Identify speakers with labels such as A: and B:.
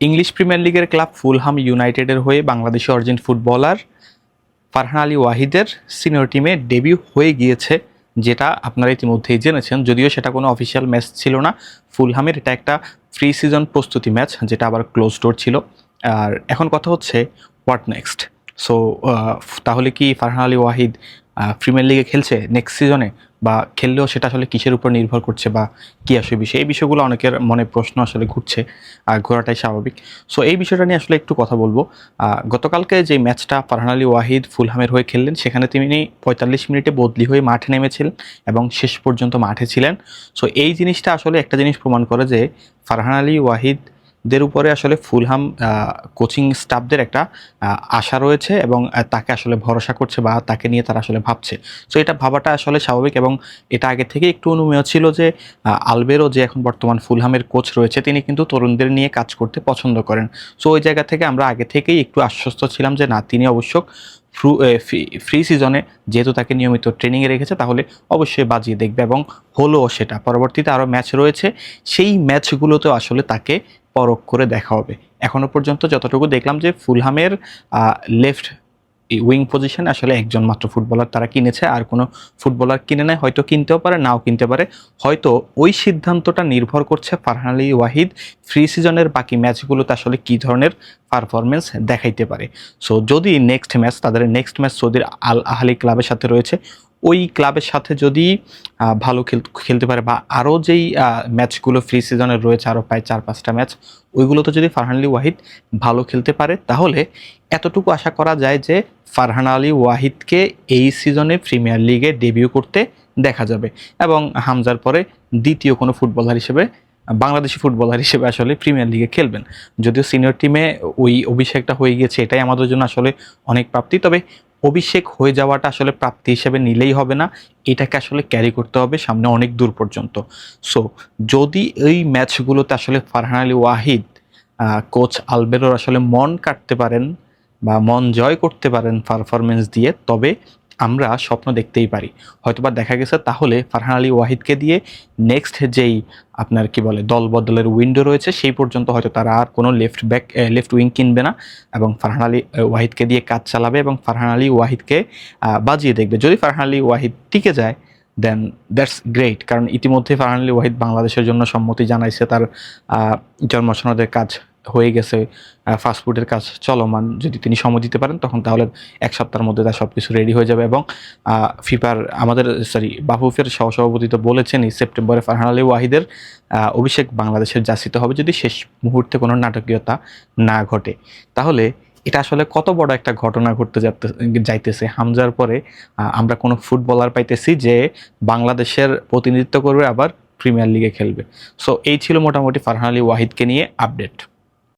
A: English premier লিগের club Fulham ইউনাইটেডের হয়ে বাংলাদেশি অরিজিন ফুটবলার ফারহান আলী ওয়াহিদের সিনিয়র টিমে ডেবিউ হয়ে গিয়েছে, যেটা আপনারা ইতিমধ্যেই জেনেছেন। যদিও সেটা কোনো অফিসিয়াল ম্যাচ ছিল না, ফুলহামের এটা একটা প্রি সিজন প্রস্তুতি ম্যাচ, যেটা আবার ক্লোজ ডোর ছিল। আর এখন কথা হচ্ছে হোয়াট নেক্সট। সো তাহলে কি ফারহান আলী ওয়াহিদ প্রিমিয়ার লিগে খেলছে নেক্সট সিজনে, বা খেললেও সেটা আসলে কিসের উপর নির্ভর করছে, বা কী আসলে বিষয়, এই বিষয়গুলো অনেকের মনে প্রশ্ন আসলে ঘুরছে, আর ঘোরাটাই স্বাভাবিক। সো এই বিষয়টা নিয়ে আসলে একটু কথা বলবো। গতকালকে যে ম্যাচটা ফারহান আলী ওয়াহিদ ফুলহামের হয়ে খেললেন, সেখানে তিনি 45 মিনিটে বদলি হয়ে মাঠে নেমেছিলেন এবং শেষ পর্যন্ত মাঠে ছিলেন। সো এই জিনিসটা আসলে একটা জিনিস প্রমাণ করে যে ফারহান আলী ওয়াহিদের উপরে আসলে ফুলহাম কোচিং স্টাফদের একটা আশা রয়েছে, এবং তাকে আসলে ভরসা করছে, বা তাকে নিয়ে তারা আসলে ভাবছে। সো এটা ভাবাটা আসলে স্বাভাবিক, এবং এটা আগে থেকে একটু অনুমেয় ছিল যে আলবেরো, যে এখন বর্তমান ফুলহামের কোচ রয়েছে, তিনি কিন্তু তরুণদের নিয়ে কাজ করতে পছন্দ করেন। সো ওই জায়গা থেকে আমরা আগে থেকেই একটু আশ্বস্ত ছিলাম যে না, তিনি অবশ্য ফ্রি সিজনে যেহেতু তাকে নিয়মিত ট্রেনিংয়ে রেখেছে, তাহলে অবশ্যই বাজিয়ে দেখবে, এবং হলো সেটা। পরবর্তীতে আরও ম্যাচ রয়েছে, সেই ম্যাচগুলোতেও আসলে তাকে পরখ করে দেখা হবে। এখনও পর্যন্ত যতটুকু দেখলাম যে ফুলহামের লেফট উইং পজিশনে আসলে একজন মাত্র ফুটবলার তারা কিনেছে, আর কোনো ফুটবলার কিনে নেয়, হয়তো কিনতেও পারে, নাও কিনতে পারে। হয়তো ওই সিদ্ধান্তটা নির্ভর করছে ফারহান আলী ওয়াহিদ ফ্রি সিজনের বাকি ম্যাচগুলোতে আসলে কী ধরনের পারফরমেন্স দেখাইতে পারে। সো যদি তাদের নেক্সট ম্যাচ সৌদির আল আহলি ক্লাবের সাথে রয়েছে, ওই ক্লাবের সাথে যদি ভালো খেলতে পারে, বা আরও যেই ম্যাচগুলো ফ্রি সিজনের রয়েছে, আরও প্রায় 4-5টা ম্যাচ, ওইগুলোতে যদি ফারহান আলী ওয়াহিদ ভালো খেলতে পারে, তাহলে এতটুকু আশা করা যায় যে ফারহান আলী ওয়াহিদকে এই সিজনে প্রিমিয়ার লিগে ডেবিউ করতে দেখা যাবে, এবং হামজার পরে দ্বিতীয় কোনো ফুটবলার হিসেবে, বাংলাদেশি ফুটবলার হিসেবে আসলে প্রিমিয়ার লিগে খেলবেন। যদিও সিনিয়র টিমে ওই অভিষেকটা হয়ে গিয়েছে, এটাই আমাদের জন্য আসলে অনেক প্রাপ্তি। তবে অভিষেক হয়ে যাওয়াটা আসলে প্রাপ্তি হিসেবে নিলেই হবে না, এটাকে আসলে ক্যারি করতে হবে সামনে অনেক দূর পর্যন্ত। সো যদি এই ম্যাচগুলোতে আসলে ফারহান আলী ওয়াহিদ কোচ আলবেরোর আসলে মন কাটতে পারেন, বা মন জয় করতে পারেন পারফরমেন্স দিয়ে, তবে আমরা স্বপ্ন দেখতেই পারি। হয়তোবা দেখা গেছে তাহলে ফারহান আলী ওয়াহিদকে দিয়ে নেক্সট যেই আপনার কি বলে দল বদলের উইন্ডো রয়েছে, সেই পর্যন্ত হয়তো তারা আর কোনো লেফট উইং কিনবে না, এবং ফারহান আলী ওয়াহিদকে দিয়ে কাজ চালাবে, এবং ফারহান আলী ওয়াহিদকে বাজিয়ে দেখবে। যদি ফারহান আলী ওয়াহিদ টিকে যায়, দেন দ্যাটস গ্রেট, কারণ ইতিমধ্যে ফারহান আলী ওয়াহিদ বাংলাদেশের জন্য সম্মতি জানাইছে, তার জন্ম সনদের কাজ হয়ে গেছে, ফাস্টফুডের কাজ চলমান। যদি তিনি সময় দিতে পারেন, তখন তাহলে 1 সপ্তাহের মধ্যে তার সব কিছু রেডি হয়ে যাবে, এবং বাফুফের সহসভাপতি তো বলেছেনই, সেপ্টেম্বরে ফারহান আলী ওয়াহিদের অভিষেক বাংলাদেশের জার্সিতে হবে, যদি শেষ মুহূর্তে কোনো নাটকীয়তা না ঘটে। তাহলে এটা আসলে কত বড় একটা ঘটনা ঘটতে যাইতেছে। হামজার পরে আমরা কোনো ফুটবলার পাইতেছি যে বাংলাদেশের প্রতিনিধিত্ব করবে, আবার প্রিমিয়ার লিগে খেলবে। সো এই ছিল মোটামুটি ফারহান আলী ওয়াহিদকে নিয়ে আপডেট।